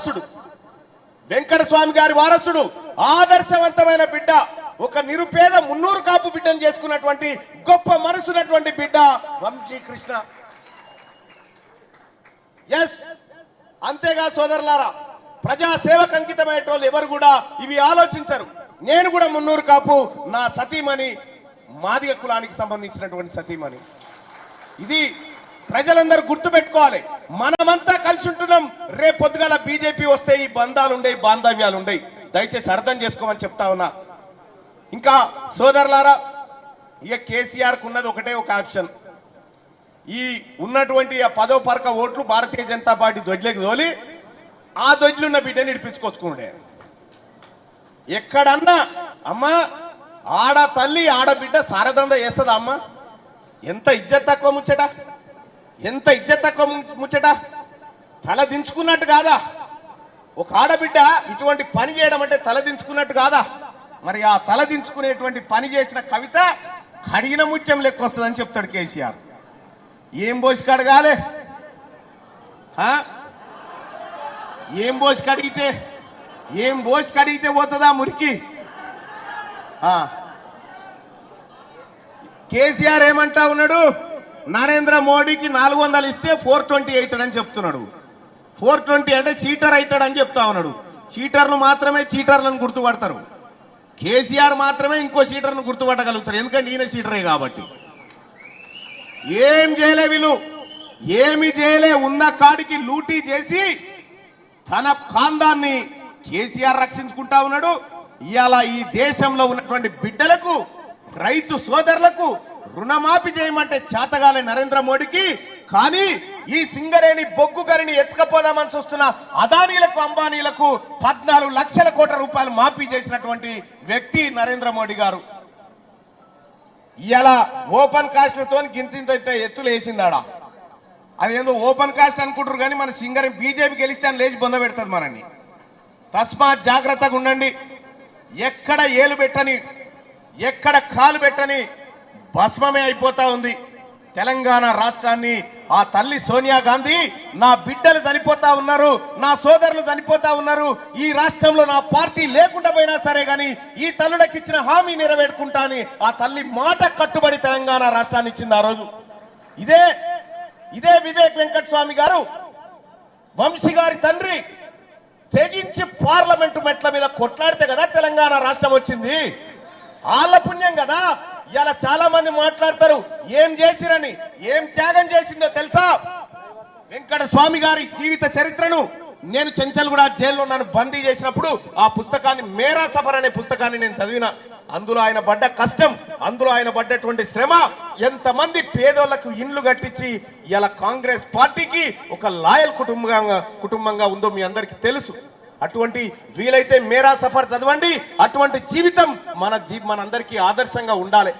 వారసుడు, వెంకటస్వామి గారి వారసుడు, ఆదర్శవంతమైన బిడ్డ, ఒక నిరుపేద మున్నూరు కాపు బిడ్డను చేసుకున్నటువంటి గొప్ప మనసున్నటువంటి బిడ్డ వంశీకృష్ణ. ఎస్, అంతేగా సోదరులారా, ప్రజా సేవకు అంకితమైన వాళ్ళు ఎవరు కూడా ఇవి ఆలోచించరు. నేను కూడా మున్నూరు కాపు, నా సతీమణి మాదిగ కులానికి సంబంధించినటువంటి సతీమణి. ఇది ప్రజలందరూ గుర్తు పెట్టుకోవాలి. మనమంతా కలిసి ఉంటున్నాం. రేపు పొద్దుగాల బీజేపీ వస్తే ఈ బంధాలు ఉండయి, బాంధవ్యాలు ఉండయి. దయచేసి అర్థం చేసుకోమని చెప్తా ఉన్నా. ఇంకా సోదరులారా, ఇక కేసీఆర్ కు ఉన్నది ఒకటే ఒక ఆప్షన్. ఈ ఉన్నటువంటి ఆ 10వ పరక ఓట్లు భారతీయ జనతా పార్టీ దొడ్లకు తోలి ఆ దొడ్లున్న బిడ్డని ఇడిపించుకొచ్చుకుండే. ఎక్కడన్నా అమ్మా ఆడ తల్లి ఆడబిడ్డ సారదండ చేస్తుందా అమ్మ? ఎంత ఇజ్జత్ తక్కువ ముచ్చట, ఎంత ఇజ్జత్ తక్కువ ముచ్చట. తల దించుకున్నట్టు కాదా ఒక ఆడబిడ్డ ఇటువంటి పని చేయడం అంటే? తల దించుకున్నట్టు కాదా? మరి ఆ తల దించుకునేటువంటి పని చేసిన కవిత కడిగిన ముత్యం లెక్క వస్తుందని చెప్తాడు కేసీఆర్. ఏం పోసి కడగాలి? ఏం పోసి కడిగితే పోతుందా మురికి? కేసీఆర్ ఏమంటా ఉన్నాడు? నరేంద్ర మోడీకి 400 ఇస్తే 420 అవుతాడని చెప్తున్నాడు. 420 అంటే చీటర్ అవుతాడని చెప్తా ఉన్నాడు. చీటర్లు మాత్రమే చీటర్లను గుర్తుపడతారు. కేసీఆర్ మాత్రమే ఇంకో చీటర్ను గుర్తుపట్టగలుగుతారు, ఎందుకంటే ఈయన చీటరే కాబట్టి. ఏం చేయలే వీళ్ళు, ఏమి చేయలే. ఉన్న కాడికి లూటీ చేసి తన ఖాందాన్ని కేసీఆర్ రక్షించుకుంటా ఉన్నాడు. ఇవాళ ఈ దేశంలో ఉన్నటువంటి బిడ్డలకు, రైతు సోదరులకు రుణమాఫీ చేయమంటే చేతగాలే నరేంద్ర మోడీకి. కానీ ఈ సింగరేణి బొగ్గు గరిని ఎత్తుకపోదామని చూస్తున్న అదానీలకు, అంబానీలకు 14 లక్షల కోట్ల రూపాయలు మాఫీ చేసినటువంటి వ్యక్తి నరేంద్ర మోడీ గారు. ఇలా ఓపెన్ కాస్ట్లతో గింత ఎత్తులు వేసిందాడా? అదేందో ఓపెన్ కాస్ట్ అనుకుంటారు, కానీ మన సింగరేణి బీజేపీ గెలిస్తే అని లేచి బొంద పెడతారు మనల్ని. తస్మాత్ జాగ్రత్తగా ఉండండి. ఎక్కడ ఏలు పెట్టని, ఎక్కడ కాలు పెట్టని భస్మమే అయిపోతా ఉంది తెలంగాణ రాష్ట్రాన్ని. ఆ తల్లి సోనియా గాంధీ, నా బిడ్డలు చనిపోతా ఉన్నారు, నా సోదరులు చనిపోతా ఉన్నారు, ఈ రాష్ట్రంలో నా పార్టీ లేకుండా పోయినా సరే గాని ఈ తల్లులకు ఇచ్చిన హామీ నెరవేర్చుకుంటా అని ఆ తల్లి మాట కట్టుబడి తెలంగాణ రాష్ట్రాన్ని ఇచ్చింది ఆ రోజు. ఇదే వివేక్ వెంకటస్వామి గారు, వంశీ గారి తండ్రి, తెగించి పార్లమెంటు మెట్ల మీద కొట్లాడితే కదా తెలంగాణ రాష్ట్రం వచ్చింది. వాళ్ళ పుణ్యం కదా. ఇలా చాలా మంది మాట్లాడతారు ఏం చేసిరని. ఏం త్యాగం చేసిందో తెలుసా? వెంకటస్వామి గారి జీవిత చరిత్రను నేను చెంచల్గూడ జైల్లో నన్ను బందీ చేసినప్పుడు ఆ పుస్తకాన్ని, మేరా సఫర్ అనే పుస్తకాన్ని నేను చదివిన. అందులో ఆయన పడ్డ కష్టం, అందులో ఆయన పడ్డటువంటి శ్రమ, ఎంతమంది పేదోళ్లకు ఇండ్లు కట్టించి ఇలా కాంగ్రెస్ పార్టీకి ఒక లాయల్ కుటుంబంగా ఉందో మీ అందరికీ తెలుసు. అటువంటి వీలైతే మేరా సఫర్ చదవండి. అటువంటి జీవితం మనందరికీ ఆదర్శంగా ఉండాలి.